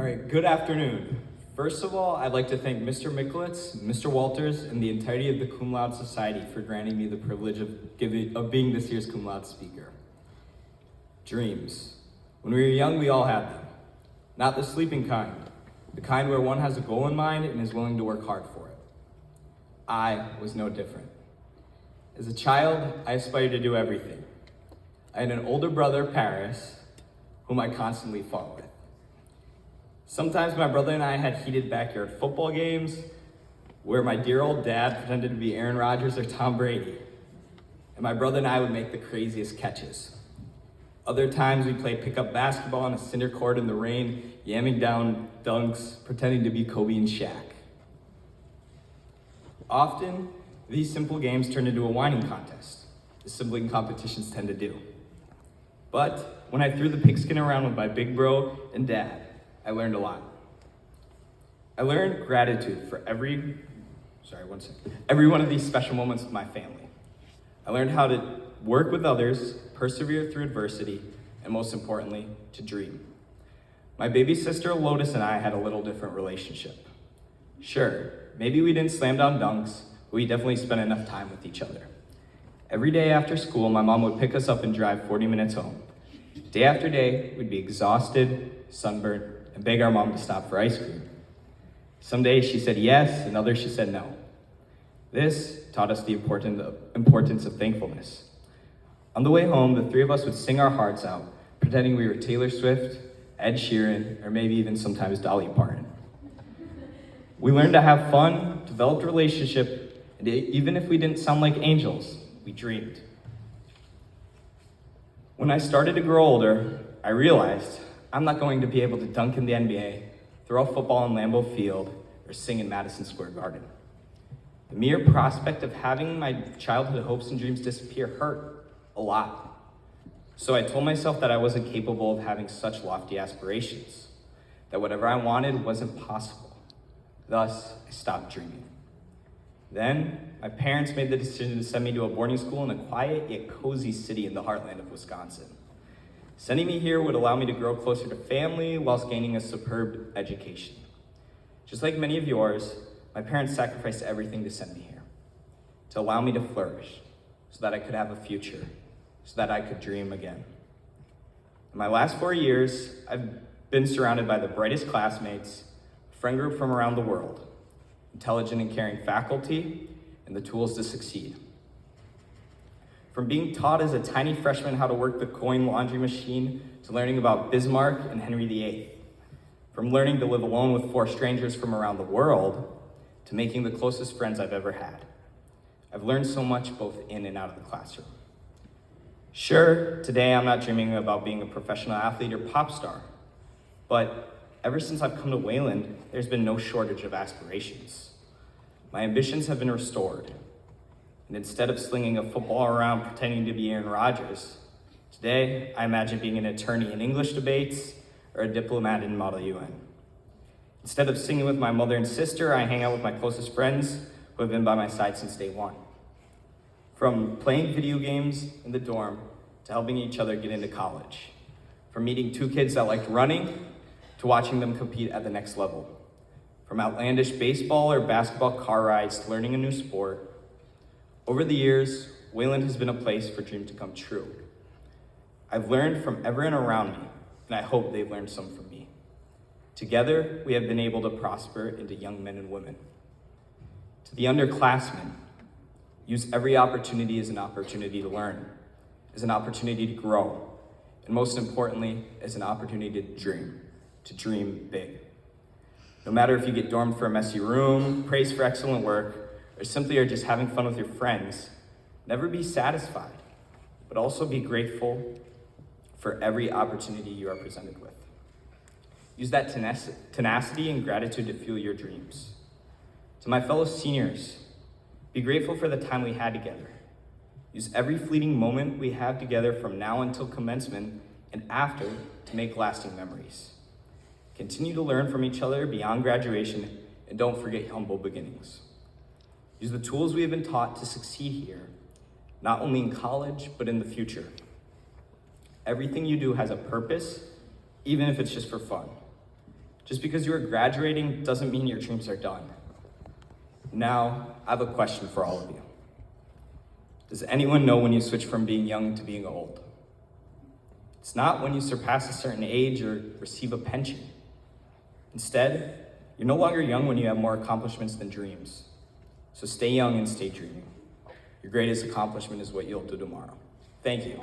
All right, good afternoon. First of all, I'd like to thank Mr. Micklitz, Mr. Walters, and the entirety of the Cum Laude Society for granting me the privilege of being this year's Cum Laude speaker. Dreams. When we were young, we all had them. Not the sleeping kind, the kind where one has a goal in mind and is willing to work hard for it. I was no different. As a child, I aspired to do everything. I had an older brother, Paris, whom I constantly fought with. Sometimes my brother and I had heated backyard football games where my dear old dad pretended to be Aaron Rodgers or Tom Brady, and my brother and I would make the craziest catches. Other times we played pickup basketball on a cinder court in the rain, yamming down dunks, pretending to be Kobe and Shaq. Often, these simple games turned into a whining contest, as sibling competitions tend to do. But when I threw the pigskin around with my big bro and dad, I learned a lot. I learned gratitude for every one of these special moments with my family. I learned how to work with others, persevere through adversity, and most importantly, to dream. My baby sister Lotus and I had a little different relationship. Sure, maybe we didn't slam down dunks, but we definitely spent enough time with each other. Every day after school, my mom would pick us up and drive 40 minutes home. Day after day, we'd be exhausted, sunburned, and beg our mom to stop for ice cream. Some days she said yes, and others she said no. This taught us the importance of thankfulness. On the way home, the three of us would sing our hearts out, pretending we were Taylor Swift, Ed Sheeran, or maybe even sometimes Dolly Parton. We learned to have fun, developed relationship, and even if we didn't sound like angels, we dreamed. When I started to grow older, I realized I'm not going to be able to dunk in the NBA, throw a football in Lambeau Field, or sing in Madison Square Garden. The mere prospect of having my childhood hopes and dreams disappear hurt a lot. So I told myself that I wasn't capable of having such lofty aspirations, that whatever I wanted wasn't possible. Thus, I stopped dreaming. Then, my parents made the decision to send me to a boarding school in a quiet yet cozy city in the heartland of Wisconsin. Sending me here would allow me to grow closer to family whilst gaining a superb education. Just like many of yours, my parents sacrificed everything to send me here, to allow me to flourish, so that I could have a future, so that I could dream again. In my last 4 years, I've been surrounded by the brightest classmates, a friend group from around the world, intelligent and caring faculty, and the tools to succeed. From being taught as a tiny freshman how to work the coin laundry machine, to learning about Bismarck and Henry VIII. From learning to live alone with 4 strangers from around the world, to making the closest friends I've ever had. I've learned so much both in and out of the classroom. Sure, today I'm not dreaming about being a professional athlete or pop star, but ever since I've come to Wayland, there's been no shortage of aspirations. My ambitions have been restored. And instead of slinging a football around pretending to be Aaron Rodgers, today I imagine being an attorney in English debates or a diplomat in Model UN. Instead of singing with my mother and sister, I hang out with my closest friends who have been by my side since day one. From playing video games in the dorm to helping each other get into college. From meeting 2 kids that liked running to watching them compete at the next level. From outlandish baseball or basketball car rides to learning a new sport. Over the years, Wayland has been a place for dreams to come true. I've learned from everyone around me, and I hope they've learned some from me. Together, we have been able to prosper into young men and women. To the underclassmen, use every opportunity as an opportunity to learn, as an opportunity to grow, and most importantly, as an opportunity to dream big. No matter if you get dormed for a messy room, praised for excellent work, or simply are just having fun with your friends, never be satisfied, but also be grateful for every opportunity you are presented with. Use that tenacity and gratitude to fuel your dreams. To my fellow seniors, be grateful for the time we had together. Use every fleeting moment we have together from now until commencement and after to make lasting memories. Continue to learn from each other beyond graduation, and don't forget humble beginnings. Use the tools we have been taught to succeed here, not only in college, but in the future. Everything you do has a purpose, even if it's just for fun. Just because you are graduating doesn't mean your dreams are done. Now, I have a question for all of you. Does anyone know when you switch from being young to being old? It's not when you surpass a certain age or receive a pension. Instead, you're no longer young when you have more accomplishments than dreams. So stay young and stay dreaming. Your greatest accomplishment is what you'll do tomorrow. Thank you.